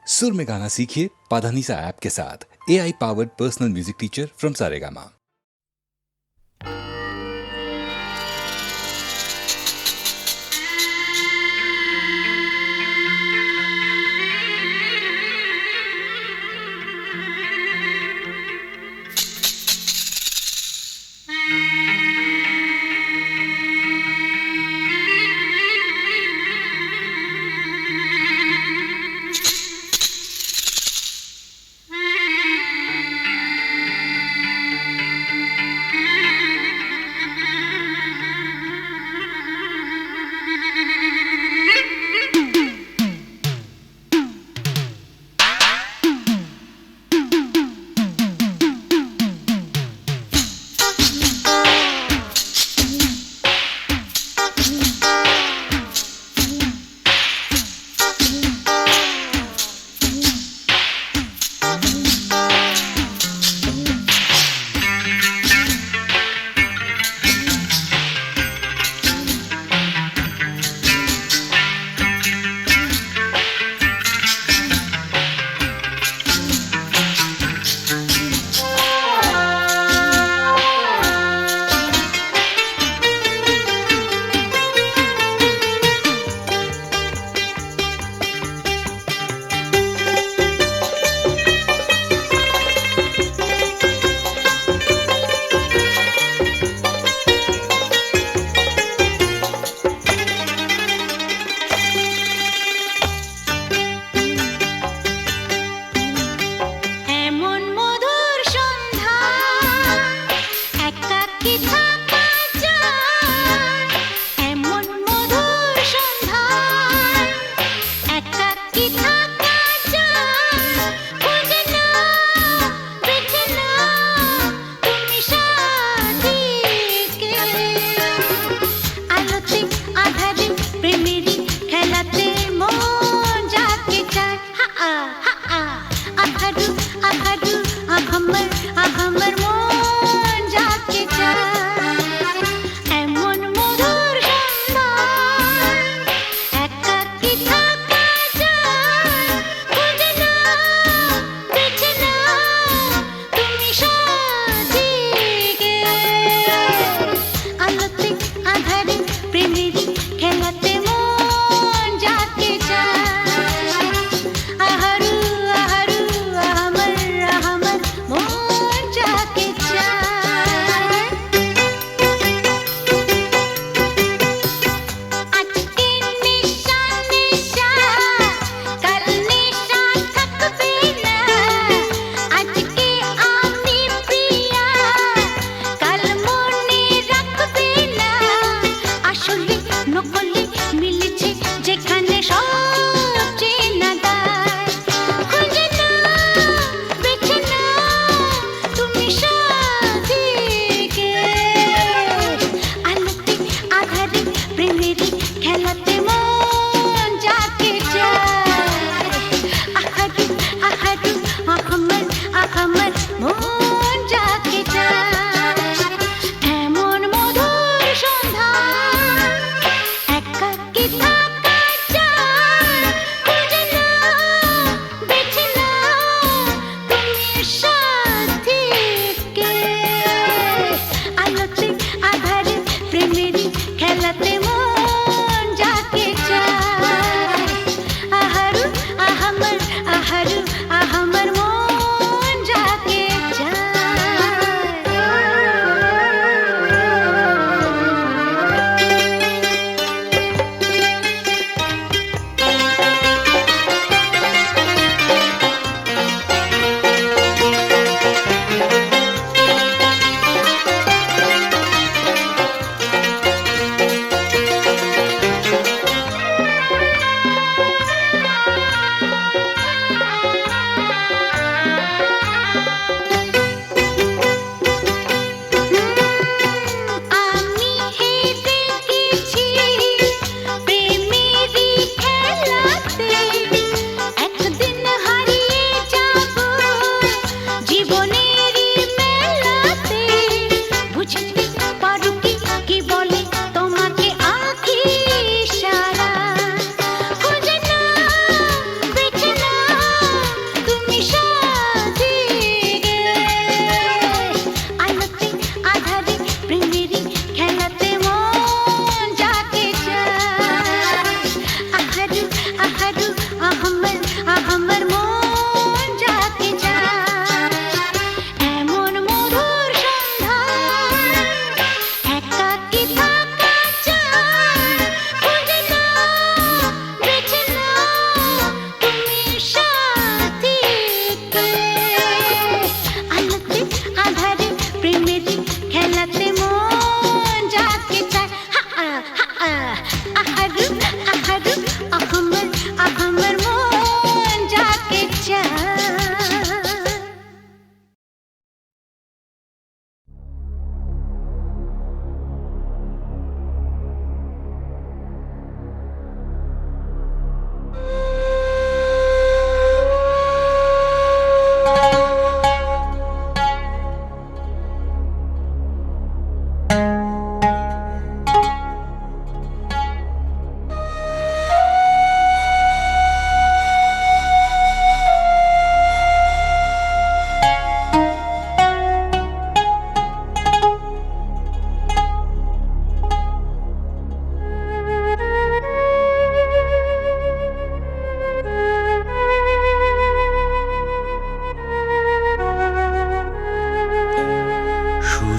सुर में गाना सीखिए पाधानीसा ऐप के साथ। AI powered personal music teacher from Saregama.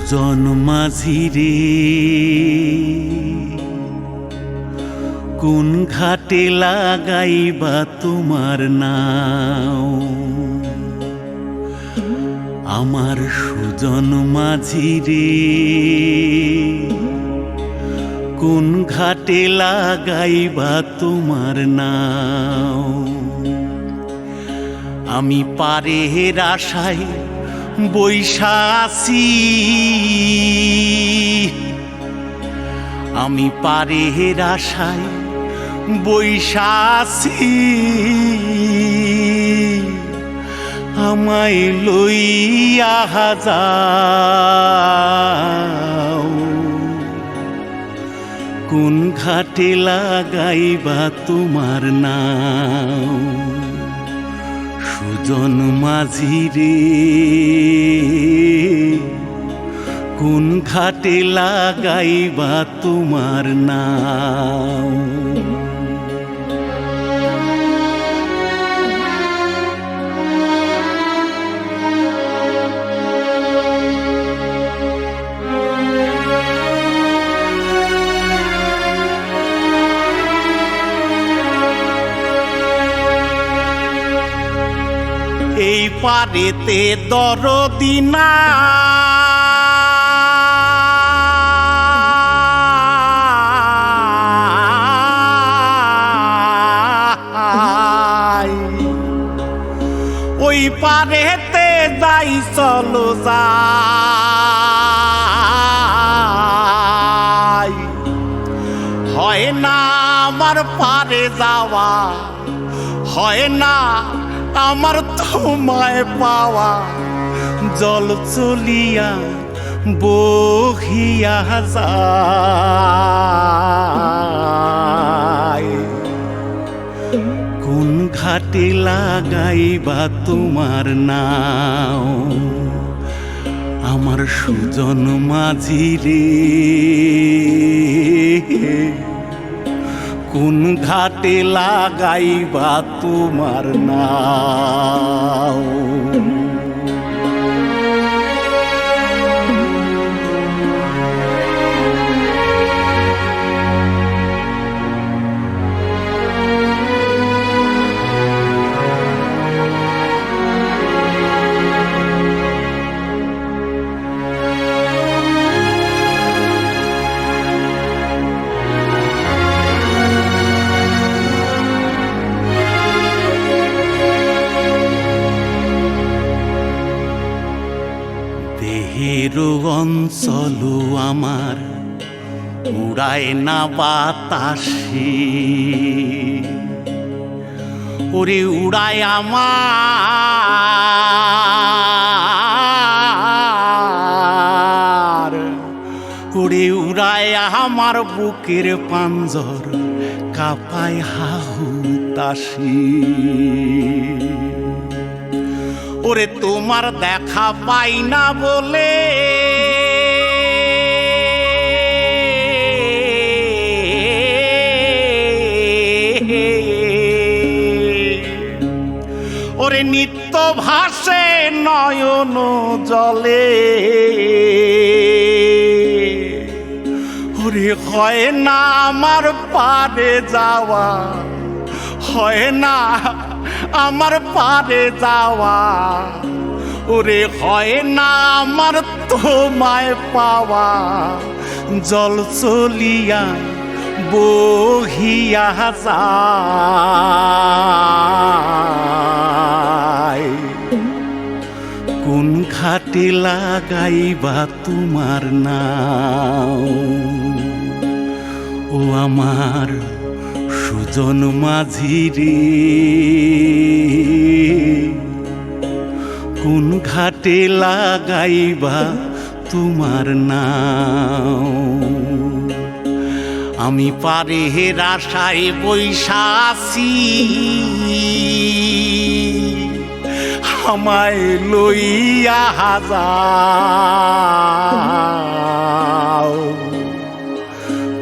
সুজন মাঝি রে কোন ঘাটে লাগাইবা তোমার নাও আমার সুজন মাঝি রে কোন ঘাটে লাগাইবা তোমার নাও আমি পারের আশায় বৈশা আছি আমি পারের আশায় বৈশা আছি আমায় লইয়া যাও কোন ঘাটে লাগাইবা তোমার নাও সুজন মাঝি রে কোন ঘাটে লাগাইবা তোমার নাও এই পারেতে দরদি নাই ওই পারেতে যাই চলো যাই হয় না আমার পারে যাওয়া হয় না আমার তোমায় পাওয়া জল চলিয়া বহিয়া যায় কোন ঘাটে লাগাইবা তোমার নাও আমার সুজন মাঝি রে কোন ঘাটে লাগাইবা তোমার নাও দেহের অঞ্চল আমার উড়ায় না বাতাসে ওরে উড়ায় আমার ওরে উড়ায় আমার বুকের পাঞ্জর কাঁপায় হাহুতাশি ওরে তোমার দেখা পাই না বলে ওরে নিত্য ভাসে নয়ন জলে ওরে হয় না আমার পারে যাওয়া হয় না আমার পারে যাওয়া ওরে হয় না আমার তোমায় পাওয়া জল চলিয়া বহিয়া যায় কোন ঘাটে লাগাইবা তোমার নাও ও আমার সুজন মাঝি রে কোন ঘাটে লাগাইবা তোমার নাও আমি পারের আশায় বৈশা আছি আমায় লইয়া যাও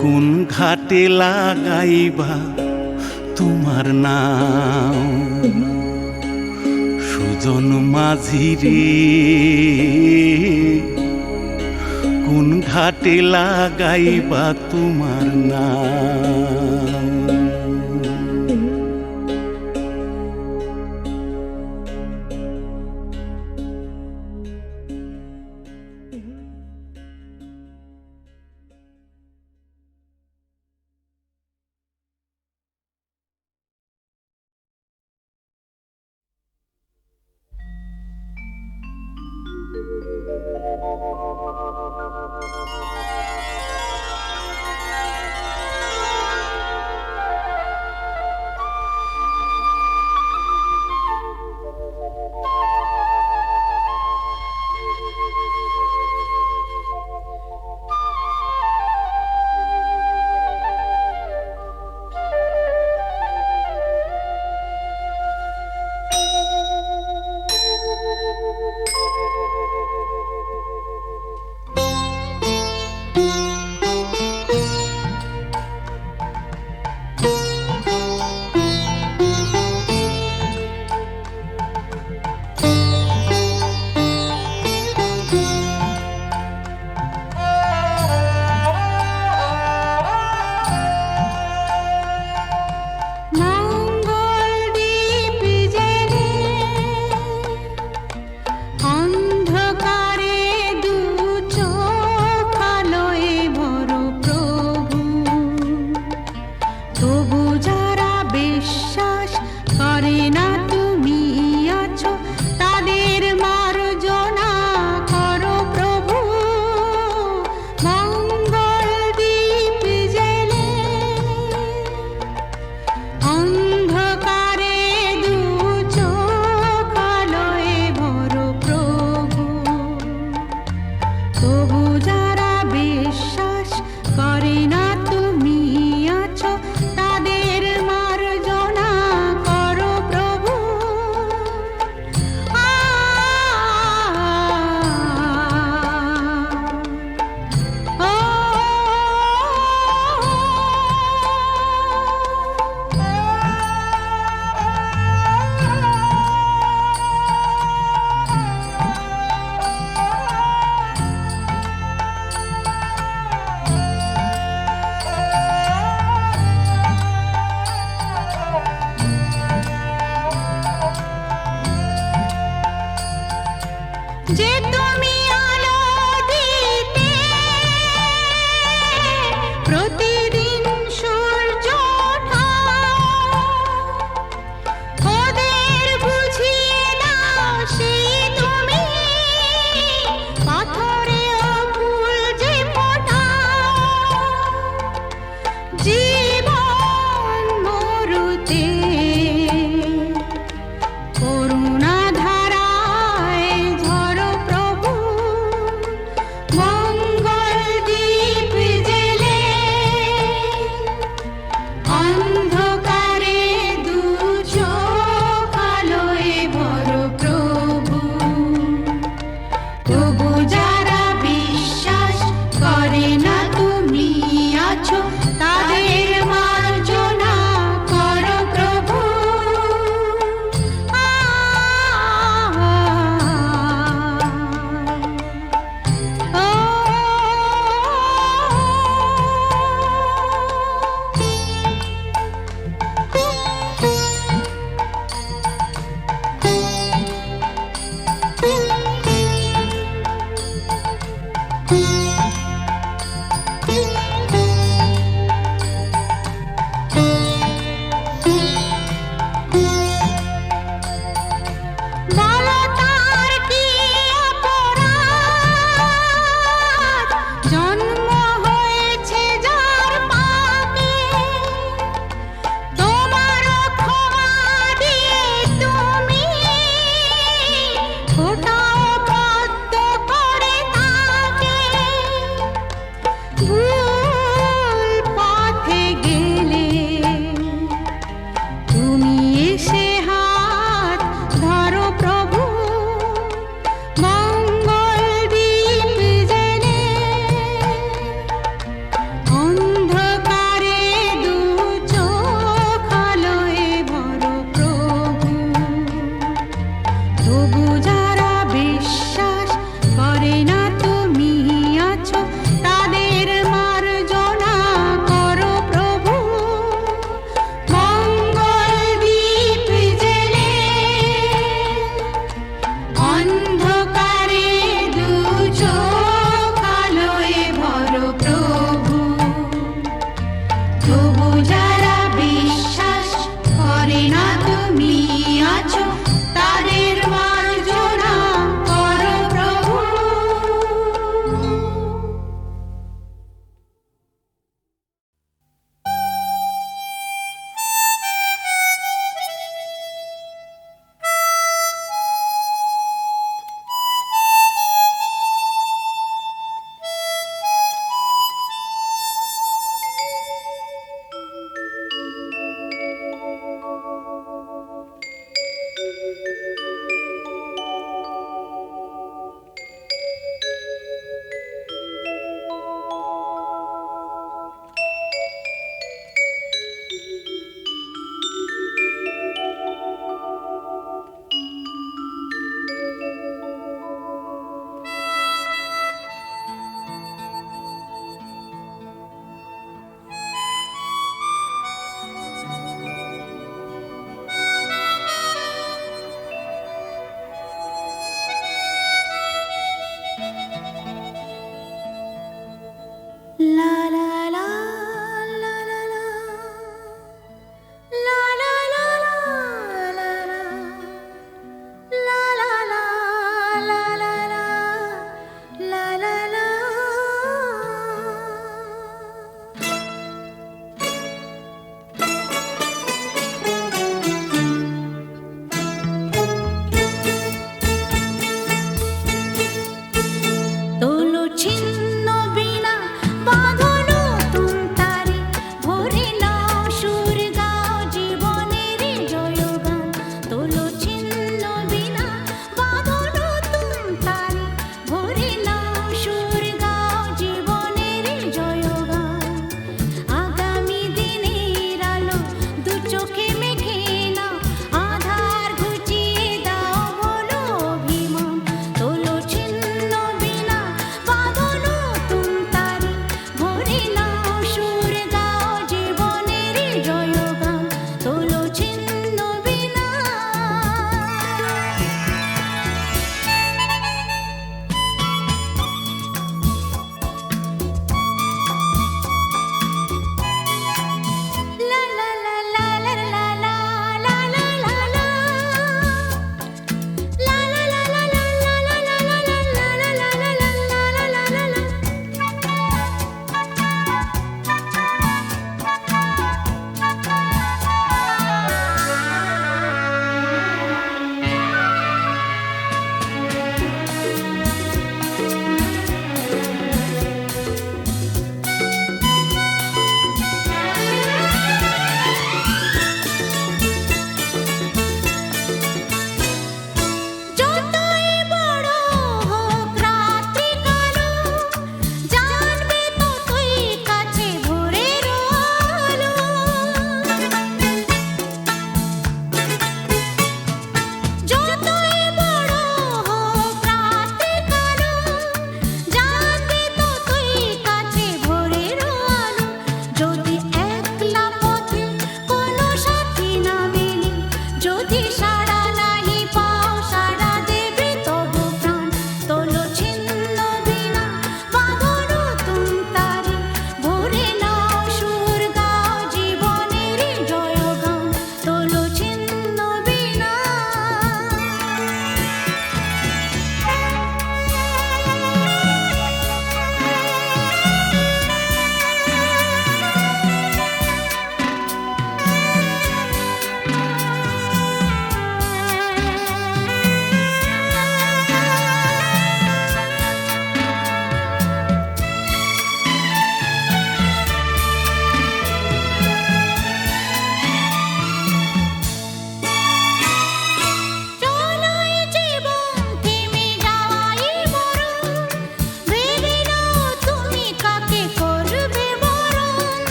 কোন ঘাটে লাগাইবা তোমার নাও সুজন মাঝি রে কোন ঘাটে লাগাইবা তোমার নাম। করুণা ধারায় ঝরো প্রভু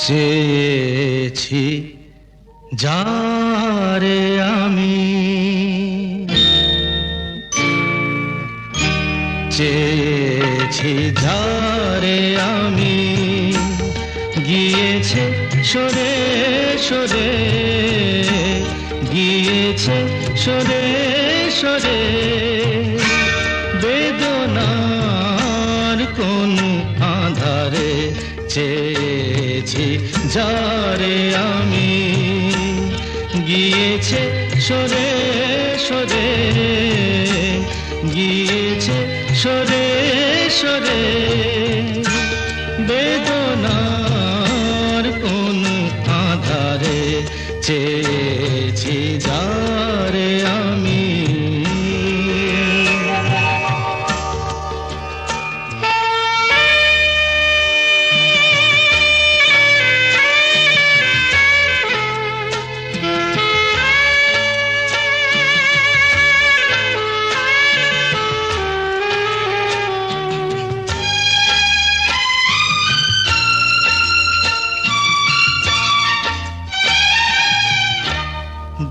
চেয়েছি যারে আমি, চেয়েছি যারে আমি, গিয়েছে সরে সরে, গিয়েছে সরে সরে, বেদনার কোন আধারে চেয়েছি যারে আমি, গিয়েছে সরে সরে, গিয়েছে সরে সরে, বেদনার কোন আধারে চেয়েছি যারে আমি।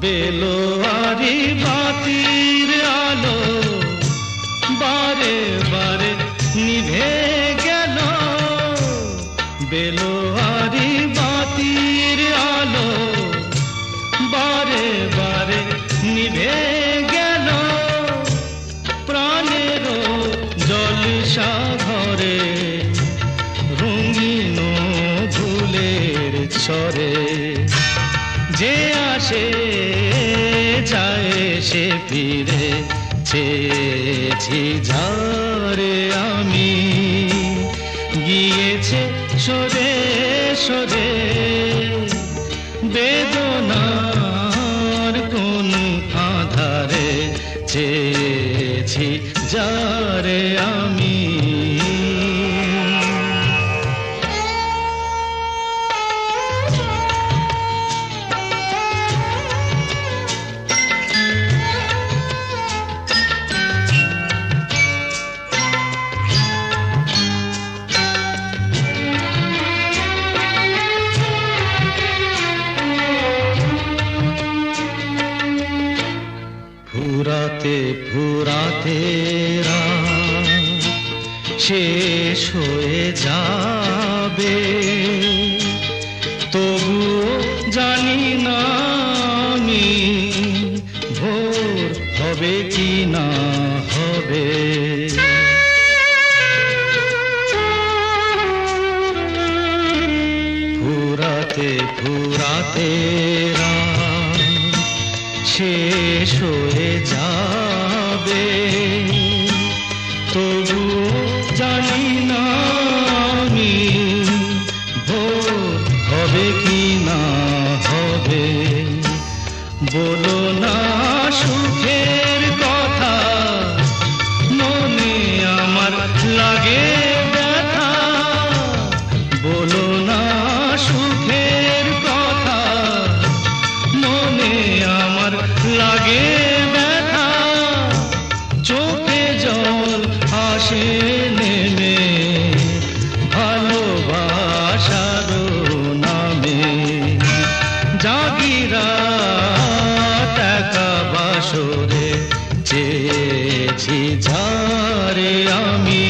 বেলোয়ারি বাতির আলো বারে বারে নিভে গেল, বেলোয়ারি বাতির আলো বারে বারে নিভে গেল, প্রাণের জলসা ঘরে রঙিন ফুলের ছড়ে, যে আসে যায় সে ফিরে, চেয়েছি যারে আমি, গিয়েছে সরে সরে, বেদনার কোন আধারে চেয়েছি যারে আমি। ফুরাতে ফুরাতে রাত শেষ হয়ে যাবে, তবুও জানি না আমি ভোর হবে কি না হবে। ফুরাতে ফুরাতে রাত শেষ হয়ে যাবে, তবুও জানি না আমি ভোর হবে কি না হবে। বলো না সুখের কথা, মনে আমার লাগে ব্যথা, বলো না সুখের কথা, মনে আমার লাগে ব্যথা, চোখে জল আসে নেমে ভালোবাসার নামে, জাগিরা টাকা বাসরে চেয়েছি যারে আমি,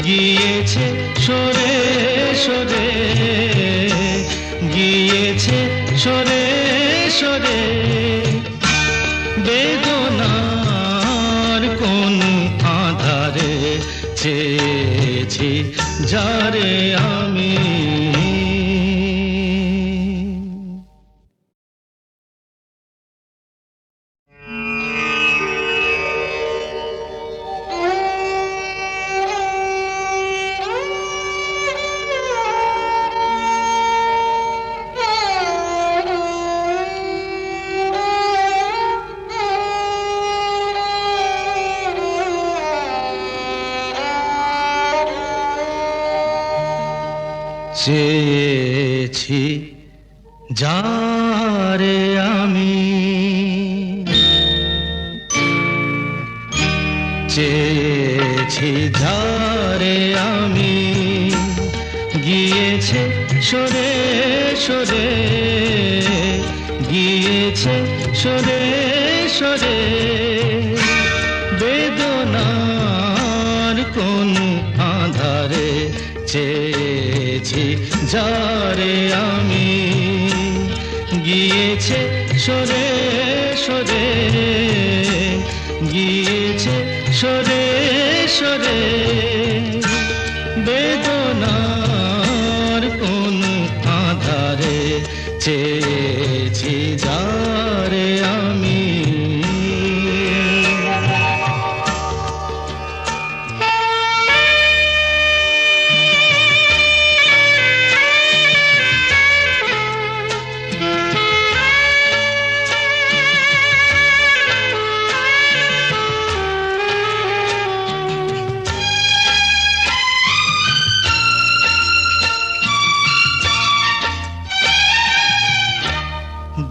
গিয়েছে সরে সরে, গিয়েছে সরে সরে, বেদনার কোন আধারে চেয়েছি যারে আমি। চেয়েছি যারে আমি, চেয়েছি যারে আমি, গিয়েছে সরে সরে গিয়েছে সরে সরে বেদনার কোন আধারে চেয়েছি যারে আমি গিয়েছে সরে সরে গিয়েছে সরে সরে বেদনার কোন আধারে চেয়েছি যারে আমি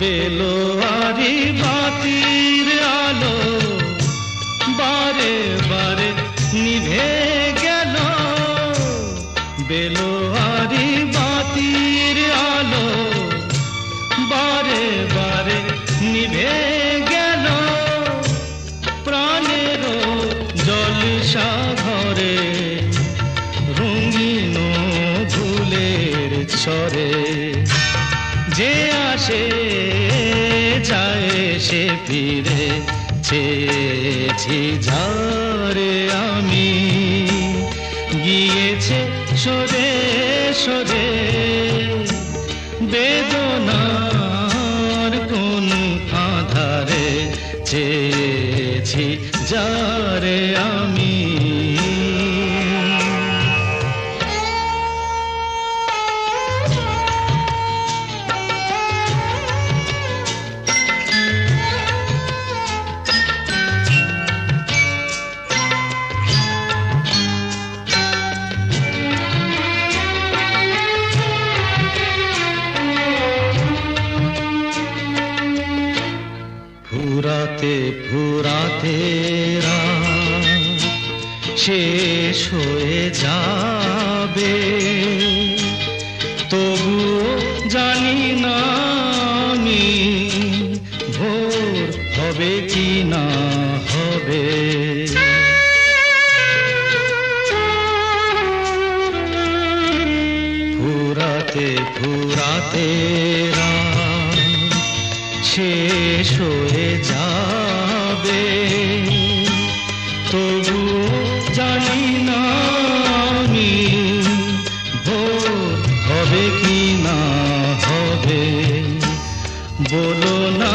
বেলোয়ারি বাতির আলো বারে বারে নিভে গেল বেলোয়ারি বাতির আলো বারে বারে নিভে গেল প্রাণের জলসা ঘরে রঙিন ফুলের ছড়ে যে আসে যায় সে ফিরে চেয়েছি যারে আমি গিয়েছে সরে সরে বেদনার কোন আধারে চেয়েছি যারে আমি ফুরাতে ফুরাতে রাত শেষ হয়ে যাবে তবুও জানি না আমি ভোর হবে কি না হবে ফুরাতে ফুরাতে রাত শেষ হয়ে যাবে তবু জানি না আমি ভোর হবে কি না হবে বলো না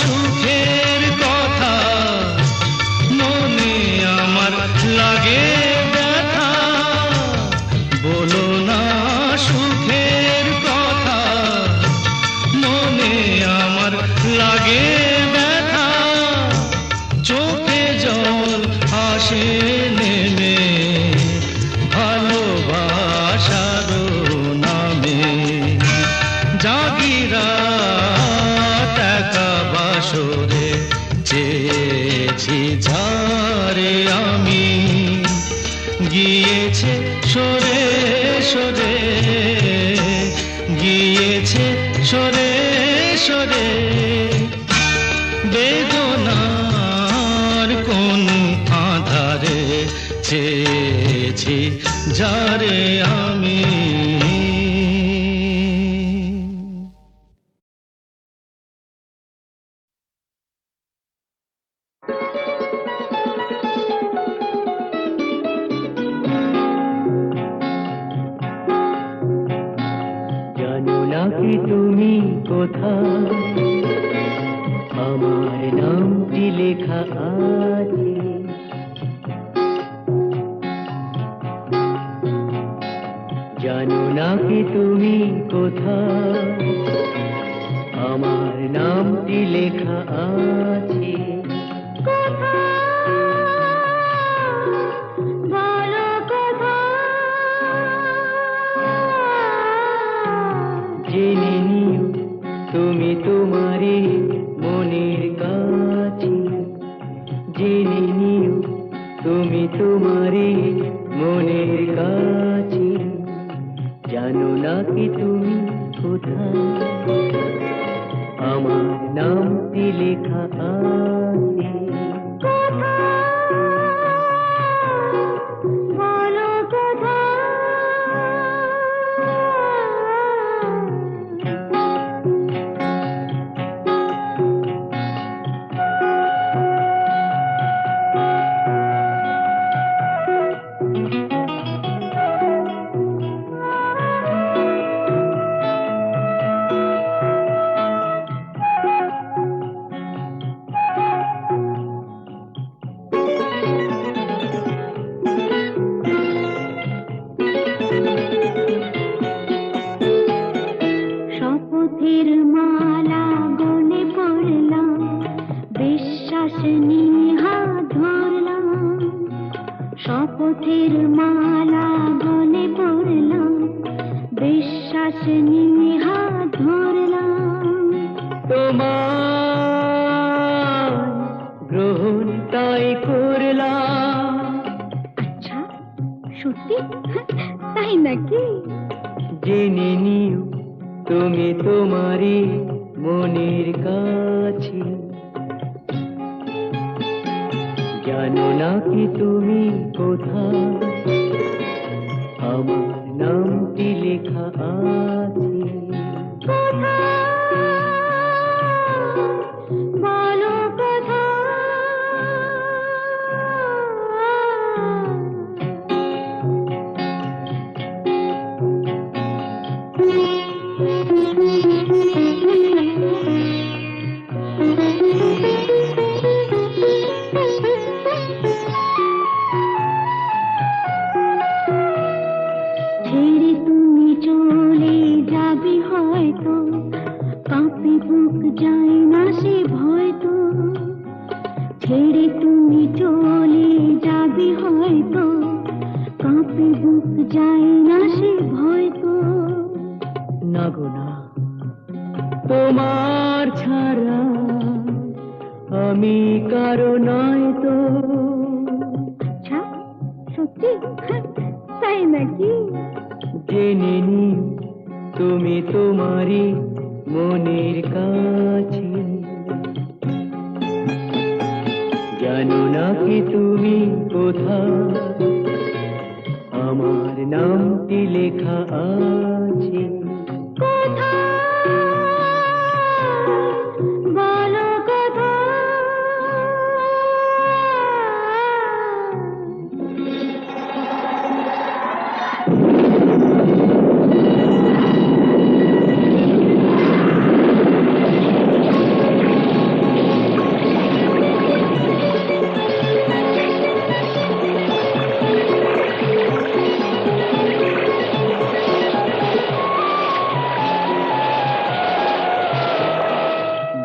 সুখের কথা মনে আমার লাগে ব্যথা বলো না সুখের কথা মনে আমার লাগে ব্যথা চোখে জল আসে নেমে ভালোবাসার নামে জাগিরা টাকা বাসরে চেয়েছি যারে আমি গিয়েছে সরে সরে গিয়েছে সরে সরে বেদনার কোন আধারে চেয়েছি যারে আমি জানো না কি তুমি কোথায় আমার নামটি লেখা আছে জানো না কি তুমি কোথায় আমার নামটি লেখা আছে জেনে নিও তুমি তোমারই মনের কাছে জেনে নিও তুমি তোমারই মনের কাছে জানো না কি তুমি কোথায়? আমার নামটি লেখা আছে বলো কোথায়? শপথের মালা গলে পড়লাম, বিশ্বাস নিয়ে হাত ধরলাম। শপথের মালা গলে পড়লাম, বিশ্বাস নিয়ে হাত ধরলাম। তোমার গ্রহণ তাই করলাম। আচ্ছা, সত্যি? তাই নাকি? জেনে নিও তুমি তোমারই মনের কাছে, জানো না কি তুমি কোথায়? আমার নামটি লেখা আছে বলো কোথায়? ছেড়ে তুমি চলে যাবে হয়তো, কাঁপে বুক যায় না সে ভয় তো। ছেড়ে তুমি চলে যাবে হয়তো, কাঁপে বুক যায় না সে ভয় তো। না গো না, তোমার ছাড়া আমি কারো নয় তো। আচ্ছা, সত্যি? তাই নাকি? জেনে নিও তুমি তোমারই মনের কাছে, জানো না কি তুমি কোথায়? আমার নামটি লেখা আছে বলো কোথায়?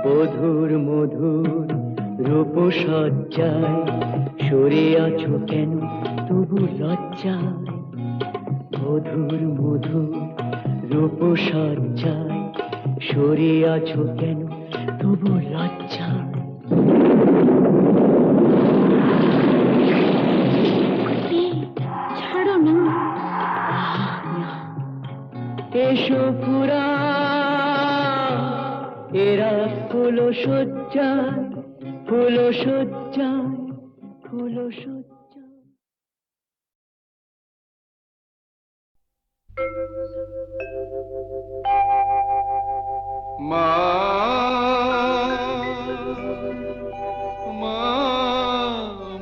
মধুর মধুর রূপসজ্জায় সরে আছো কেন তবু লজ্জায়? মধুর মধুর রূপসজ্জায় সরে আছো কেন তবু লজ্জায়? ছাড়ো না। এসো পুরা এরা ফুলো সজ্জায়, ফুলো সজ্জায়, ফুলো সজ্জায়। মা মা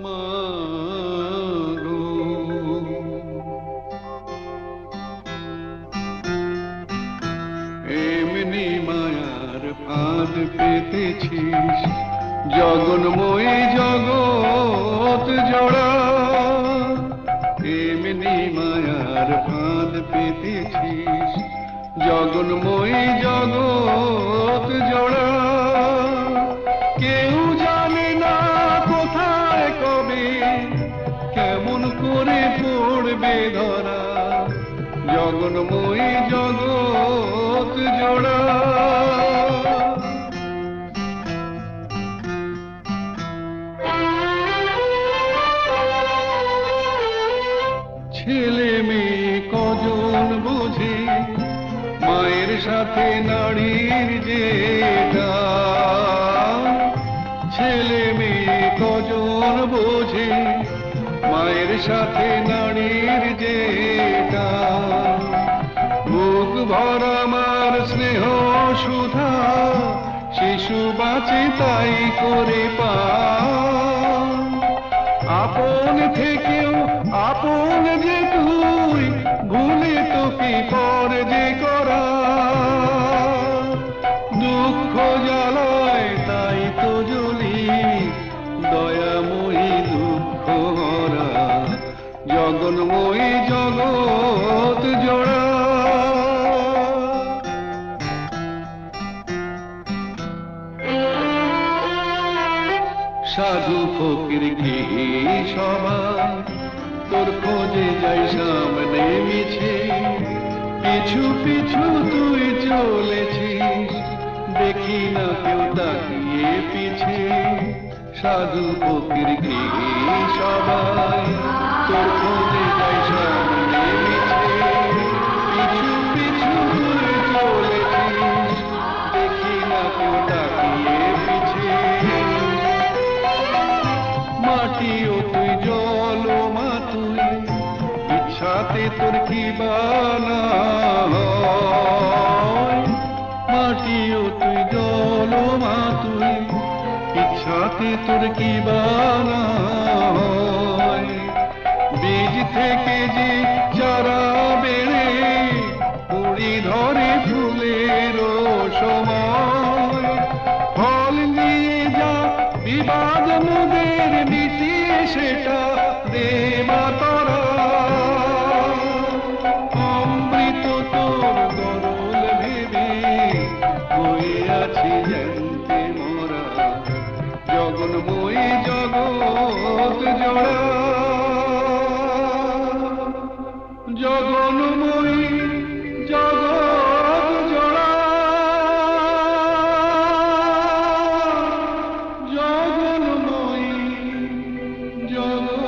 মা গো, এমনি মায়ার ফাঁদ পেতেছিস, জগন্ময়ী জগৎ জোড়া। এমনি মায়ার ফাঁদ পেতেছিস, জগন্ময়ী জগৎ জোড়া। কেউ জানে না কোথায় কবে কেমন করে পড়বে ধরা, জগন্ময়ী জগৎ জোড়া। ছেলে মেয়ে কজন বোঝে সাথে নারীর যেটা ছেলে মেয়ে কজন বোঝে মায়ের সাথে নারীর যেটা বুক ভরা মার স্নেহ সুধা শিশু বাঁচে তাই করে পা আপন থেকেও আপন যে তুই ভুলে তোকে পর যে করা দুঃখ জ্বালায় তাই তো জ্বলি দয়াময়ী দুঃখ হরা জগন্ময়ী জগৎ জোড়া সাধু ফকির কি সবাই তোর খোঁজে যাই সামনে মিছে পিছু পিছু তুই চলেছিস দেখি না কেউ তাকিয়ে পিছে সাধু ফকির কি সবাই তোর খোঁজে যাই সামনে মিছে পিছু পিছু তুই চলেছিস দেখি না কেউ তাকিয়ে পিছে মাটিও তুই জল মা তুই ইচ্ছাতে তোর কি বানা মাটিও তুই জল মা তুই ইচ্ছাতে তোর কি বানা বীজ থেকে যে চারা বেড়ে কুড়ি ধরে ফুলের সময় ফল নিয়ে যা বিবাদ মুদের মিটিয়ে সেটা দেবা তারা অমৃত তোর গরল ভেবে বয়ে আছি জানতে মোরা জগন্ময়ী জগৎ জোড়া জগন্ময়ী জগৎ জোড়া জগন্ময়ী জগৎ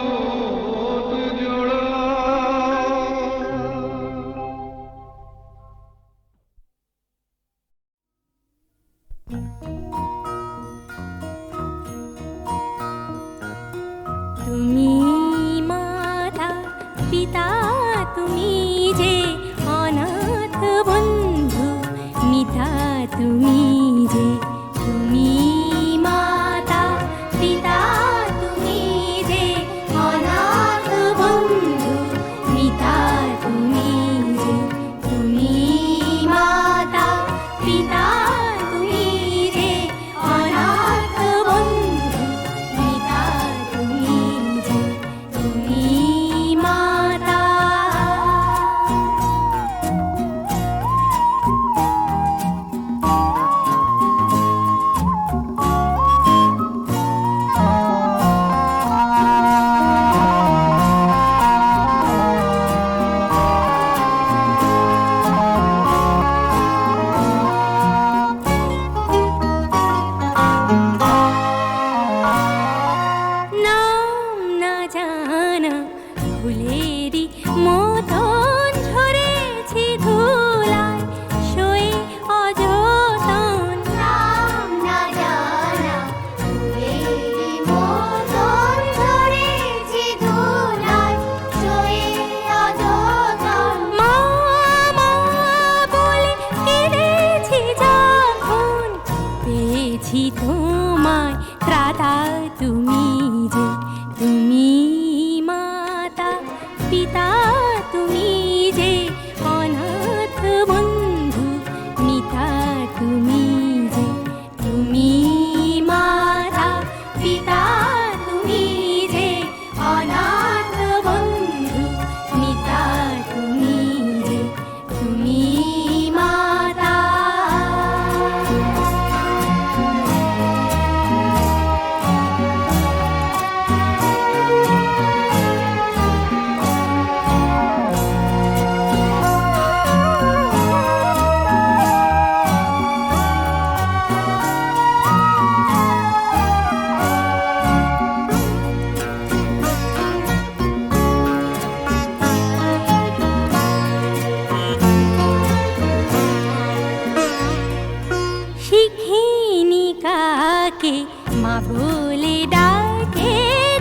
মাকে মা বলে ডাকে,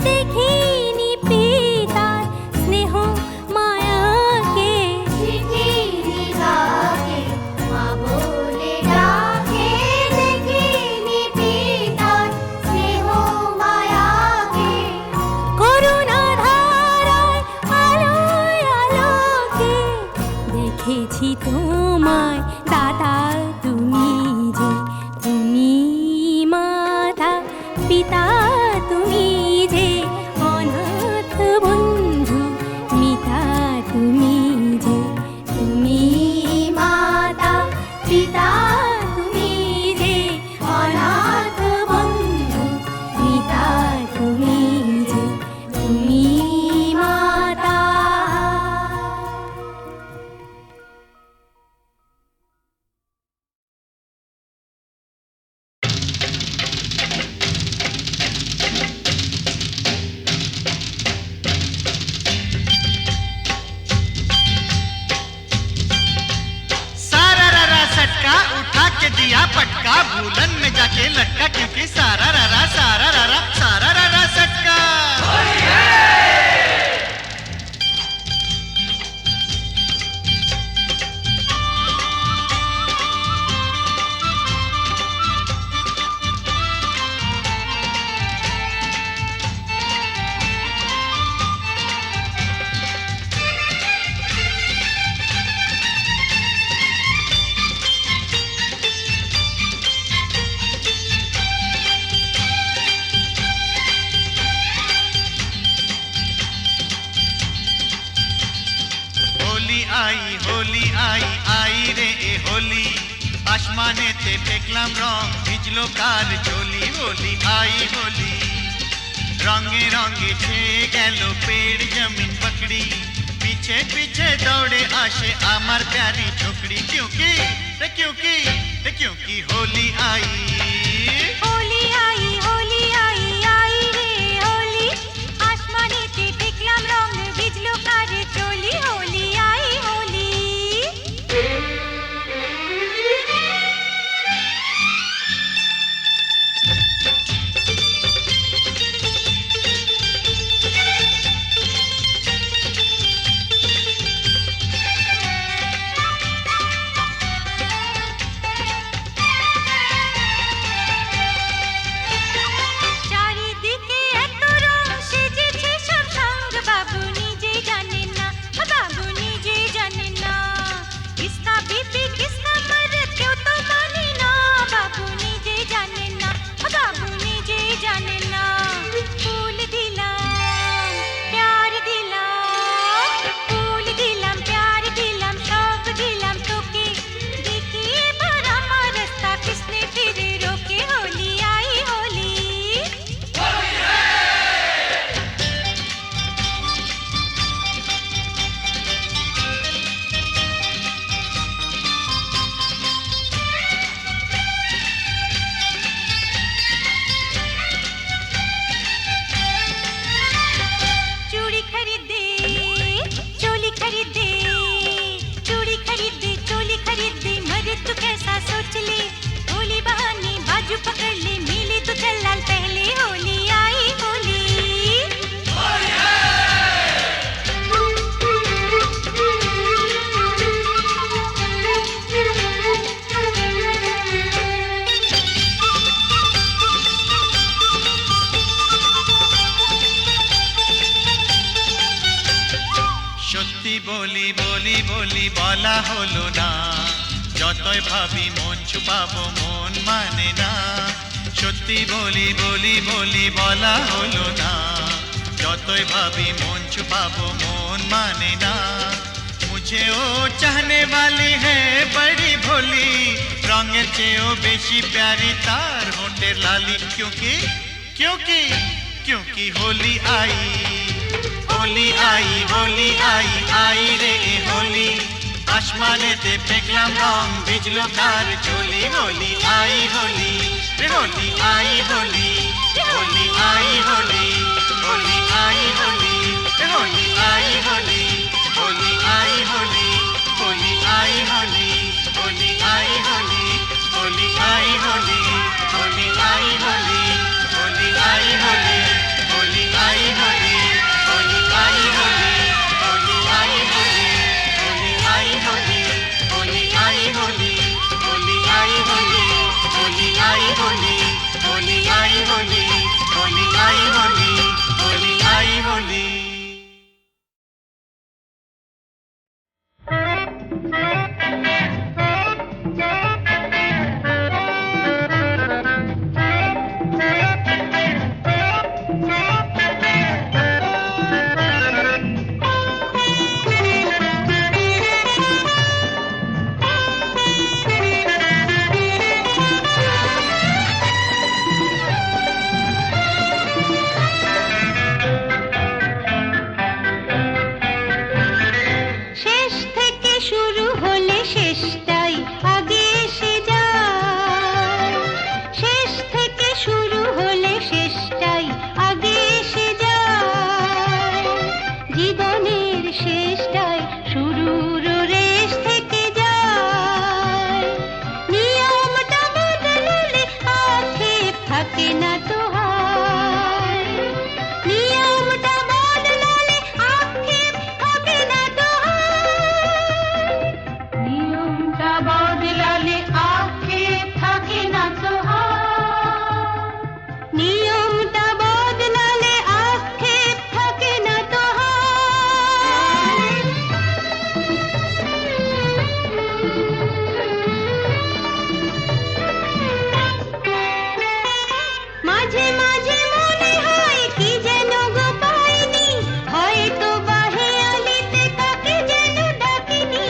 দেখিনি পিতার স্নেহ মায়াকে। চিঠি ডাকে মা বলে ডাকে, দেখিনি পিতার স্নেহ মায়াকে। করুণা ধারায় আলোয় আলোকে দেখেছি তোমায় দাদা, তুমি যে তুমি মাতা পিতা, তুমি যে অনাথ বন্ধু মিতা, তুমি যে তুমি মাতা পিতা, তুমি যে অনাথ বন্ধু মিতা, তুমি যে তুমি মাতা। सारा रारा सटका उठा के दिया पटका, भूलन में जाके लटका, क्योंकि सारा रारा सटका। होली आई आई रे ए होली, आसमानेते देखलाम रंग भिजलो कार चोली। होली आई होली, रंगे रंगे छेए गेल पेड़ जमीन पकड़ी, पीछे पीछे दौड़े आसे आमार प्यारी छोकरी। क्योंकि होली आई, होली आई होली आई आई रे होली, आसमानेते देखलाम रंग भिजलो कारे चोली। होली आई होली। চারিদিকে এত রং সেজেছে সব সঙ্গ, বাবু নিজে জানেন না, বাবু নিজে জানেন না। কিসকা বিপি কিসকা মরদ কেউ তো মানে না, বাবু নিজে জানেন না, বাবু নিজে জানেন না। ফুল দিলাম প্যার দিলাম, ফুল দিলাম প্যার দিলাম, সব দিলাম তোকে, দেখি এবার আমার রাস্তা কিসনে ফিরে রোকে। হোলি আই হোলি। चूड़ी खरीदे चोली खरीदे, चूड़ी खरीदे चोली खरीदे, मरे तू कैसा सोच ले, होली बहाने बाजू पकड़ ले, मिले तो चल लाल पहले। होली आई होली। সত্যি বলি বলি বলি বলা হলো না, যতই ভাবি মন ছুপাবো মন মানে না। সত্যি বলি বলি বলি বলা হলো না, যতই ভাবি মন छुपाबो मोन माने ना। मुझे ओ चाहने वाली है बड़ी भोली, रंगेर चेयो बेशी प्यारी तार होंठेर लाली। क्योंकि क्योंकि क्योंकि होली आई होली आई होली आई आई रे होली। आसमानेते देखलाम रंग भिजलो तार चोली। होली आई होली रे होली आई होली होली आई होली होली आई होली रे होली आई होली होली आई होली होली आई होली होली आई होली होली आई होली होली आई होली। হোলি হোলি আই হোলি হোলি আই হোলি হোলি আই হোলি। শেষ থেকে শুরু হলে শেষটাই আগে এসে যায়, শেষ থেকে শুরু হলে শেষটাই আগে এসে যায়, জীবনের শেষটাই শুরুর রেশ থেকে যায়, নিয়মটা বদলালে আক্ষেপ থাকে না তো হয়, নিয়মটা বদলালে আক্ষেপ থাকে না তো হয়, নিয়মটা বদলালে আক্ষেপ থাকে না তো হয়, নিয়মটা বদলালে আক্ষেপ থাকে না তো হয়। মাঝে মাঝে মনে হয় কি যেন গো পাইনি, হয়তো বাহে আলিতে তাকে যেন ডাকিনি,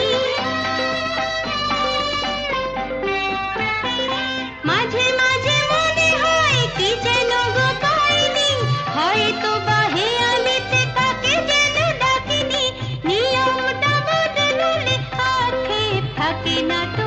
মাঝে মাঝে মনে হয় কি যেন গো পাইনি, হয়তো বাহে আলিতে তাকে যেন ডাকিনি, নিয়মটা বদলালে আক্ষেপ থাকে না তো